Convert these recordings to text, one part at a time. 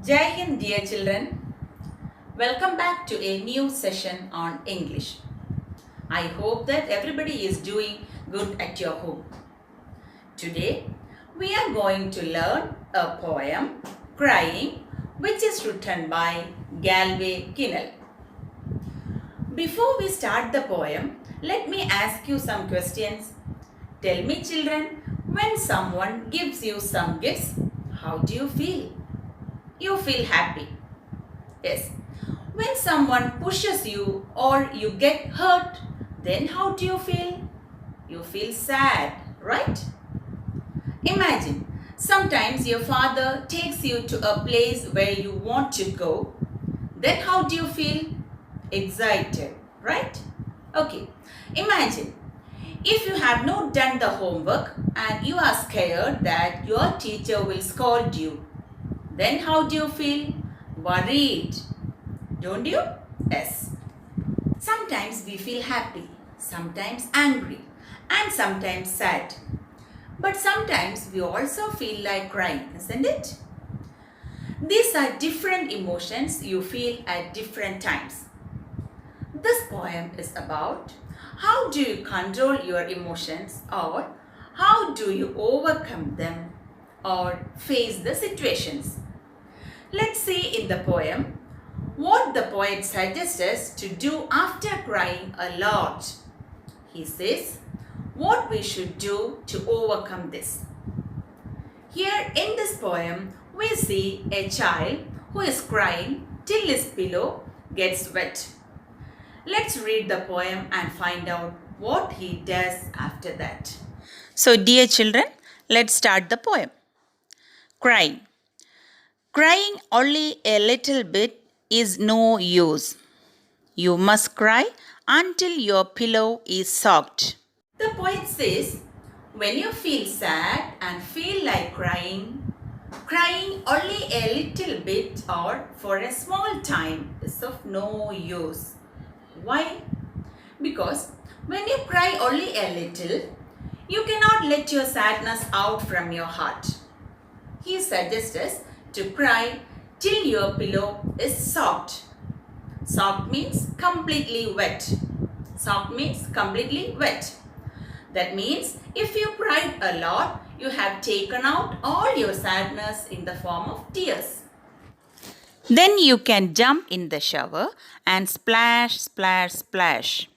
Jai Hind, dear children. Welcome back to a new session on English. I hope that everybody is doing good at your home. Today, we are going to learn a poem, Crying, which is written by Galway Kinnell. Before we start the poem, let me ask you some questions. Tell me, children, when someone gives you some gifts, how do you feel? You feel happy. Yes. When someone pushes you or you get hurt, then how do you feel? You feel sad, right? Imagine, sometimes your father takes you to a place where you want to go. Then how do you feel? Excited, right? Okay. Imagine, if you have not done the homework and you are scared that your teacher will scold you, then how do you feel? Worried. Don't you? Yes. Sometimes we feel happy, sometimes angry, and sometimes sad. But sometimes we also feel like crying, isn't it? These are different emotions you feel at different times. This poem is about how do you control your emotions, or how do you overcome them or face the situations. Let's see in the poem what the poet suggests us to do after crying a lot. He says what we should do to overcome this. Here in this poem, we see a child who is crying till his pillow gets wet. Let's read the poem and find out what he does after that. So, dear children, let's start the poem. Crying. Crying only a little bit is no use. You must cry until your pillow is soaked. The poet says, when you feel sad and feel like crying, crying only a little bit or for a small time is of no use. Why? Because when you cry only a little, you cannot let your sadness out from your heart. He suggests us to cry till your pillow is soaked. Soaked means completely wet. Soaked means completely wet. That means if you cried a lot, you have taken out all your sadness in the form of tears. Then you can jump in the shower and splash, splash, splash.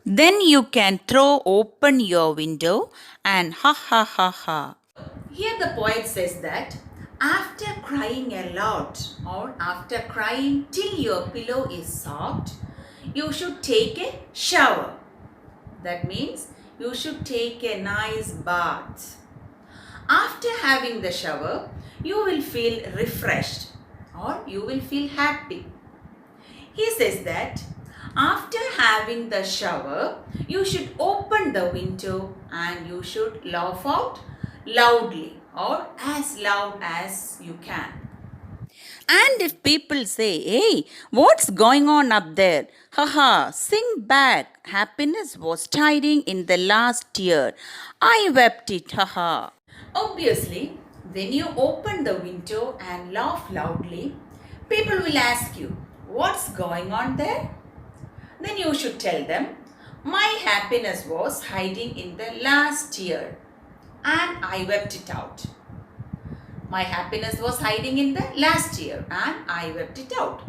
Then you can throw open your window and ha ha ha ha. Here the poet says that after crying a lot or after crying till your pillow is soaked, you should take a shower. That means you should take a nice bath. After having the shower, you will feel refreshed or you will feel happy. He says that after having the shower, you should open the window and you should laugh out loudly or as loud as you can. And if people say, hey, what's going on up there? Haha, sing back. Happiness was hiding in the last tear. I wept it, haha. Obviously, when you open the window and laugh loudly, people will ask you, what's going on there? Then you should tell them, my happiness was hiding in the last tear and I wept it out. My happiness was hiding in the last tear and I wept it out.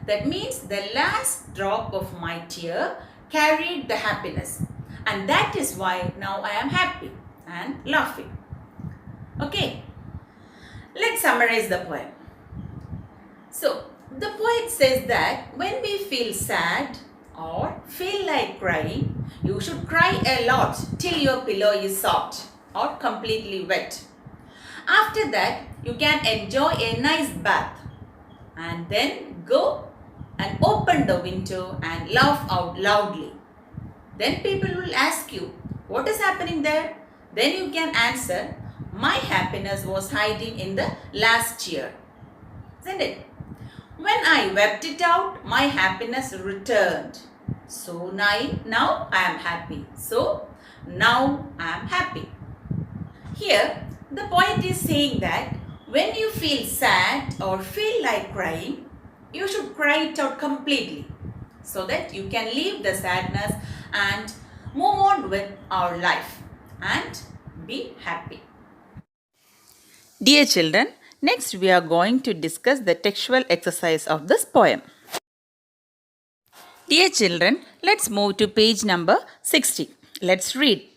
That means the last drop of my tear carried the happiness, and that is why now I am happy and laughing. Okay, let's summarize the poem. So, the poet says that when we feel sad or feel like crying, you should cry a lot till your pillow is soaked or completely wet. After that, you can enjoy a nice bath and then go and open the window and laugh out loudly. Then people will ask you, what is happening there? Then you can answer, my happiness was hiding in the last year. Isn't it? When I wept it out, my happiness returned. So now I am happy. So now I am happy. Here, the poet is saying that When you feel sad or feel like crying, you should cry it out completely so that you can leave the sadness and move on with our life and be happy. Dear children, next we are going to discuss the textual exercise of this poem. Dear children, let's move to page number 60. Let's read.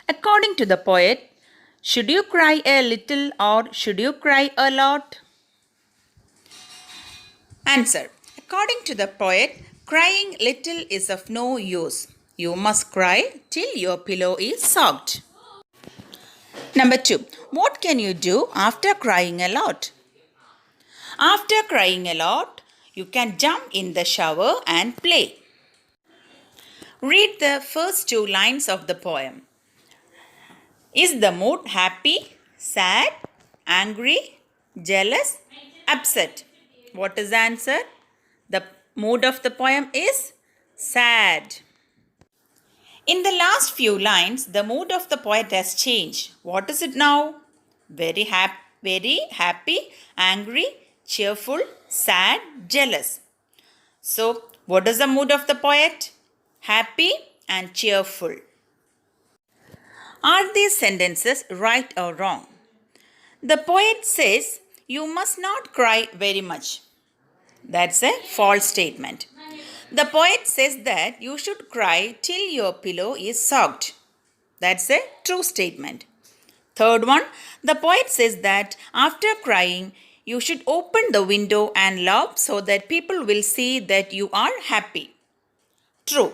According to the poet, should you cry a little or should you cry a lot? Answer. According to the poet, crying little is of no use. You must cry till your pillow is soaked. Number 2. What can you do after crying a lot? After crying a lot, you can jump in the shower and play. Read the first 2 lines of the poem. Is the mood happy, sad, angry, jealous, upset? What is the answer? The mood of the poem is sad. In the last few lines, the mood of the poet has changed. What is it now? Very happy, angry, cheerful, sad, jealous. So, what is the mood of the poet? Happy and cheerful. Are these sentences right or wrong? The poet says, you must not cry very much. That's a false statement. The poet says that you should cry till your pillow is soaked. That's a true statement. Third one, the poet says that after crying, you should open the window and laugh so that people will see that you are happy. True.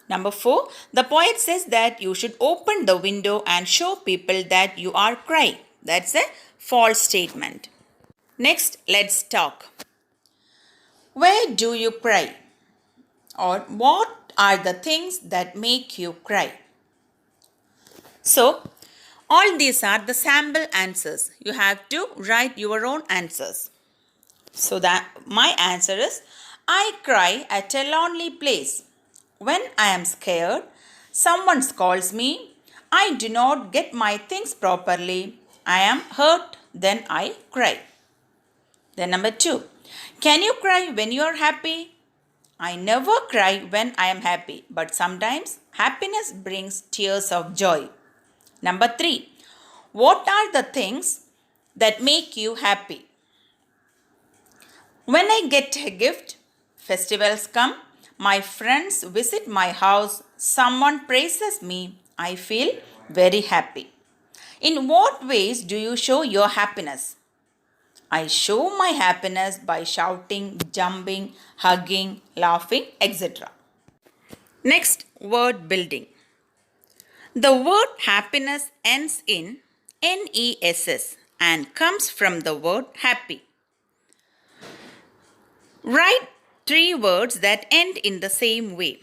Number 4, the poet says that you should open the window and show people that you are crying. That's a false statement. Next, let's talk. Where do you cry? Or what are the things that make you cry? So, all these are the sample answers. You have to write your own answers. So that my answer is, I cry at a lonely place. When I am scared, someone scolds me. I do not get my things properly. I am hurt, then I cry. Then number 2, can you cry when you are happy? I never cry when I am happy, but sometimes happiness brings tears of joy. Number 3, what are the things that make you happy? When I get a gift, festivals come, my friends visit my house, someone praises me, I feel very happy. In what ways do you show your happiness? I show my happiness by shouting, jumping, hugging, laughing, etc. Next, word building. The word happiness ends in NESS and comes from the word happy. Write 3 words that end in the same way.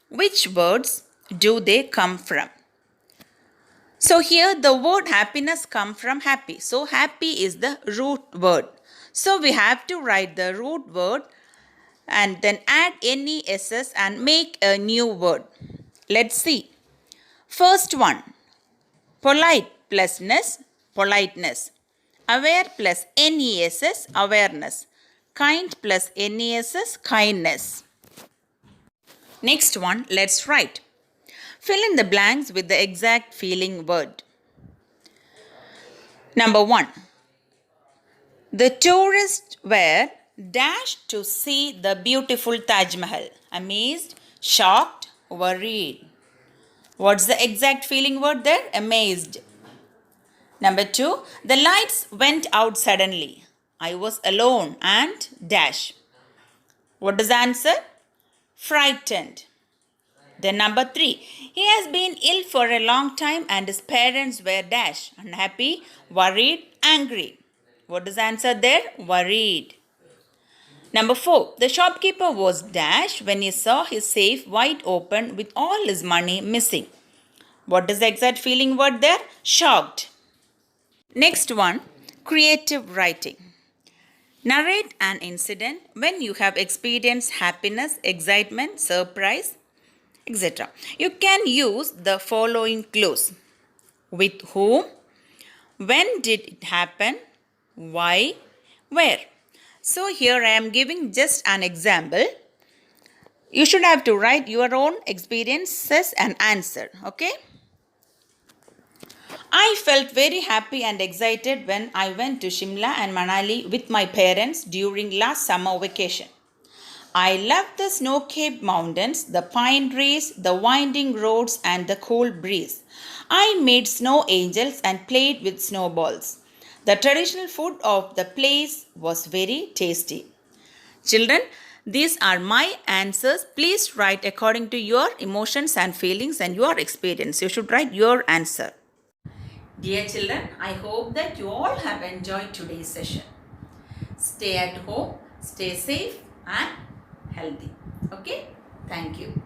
Which words do they come from? So here the word happiness comes from happy. So happy is the root word. So we have to write the root word and then add NESS and make a new word. Let's see. First one, polite plus ness, politeness. Aware plus NESS, awareness. Kind plus NESS, kindness. Next one, let's write. Fill in the blanks with the exact feeling word. Number 1. The tourists were dashed to see the beautiful Taj Mahal. Amazed, shocked, worried. What's the exact feeling word there? Amazed. Number 2. The lights went out suddenly. I was alone and dash. What is the answer? Frightened. Then number 3. He has been ill for a long time and his parents were dash. Unhappy, worried, angry. What is the answer there? Worried. Number 4. The shopkeeper was dash when he saw his safe wide open with all his money missing. What is the exact feeling word there? Shocked. Next one, creative writing. Narrate an incident when you have experienced happiness, excitement, surprise, etc. You can use the following clues. With whom? When did it happen? why, where. So here I am giving just an example. You should have to write your own experiences and answer. Okay. I felt very happy and excited when I went to Shimla and Manali with my parents during last summer vacation. I loved the snow-capped mountains, the pine trees, the winding roads, and the cool breeze. I made snow angels and played with snowballs. The traditional food of the place was very tasty. Children, these are my answers. Please write according to your emotions and feelings and your experience. You should write your answer. Dear children, I hope that you all have enjoyed today's session. Stay at home, stay safe and healthy. Okay? Thank you.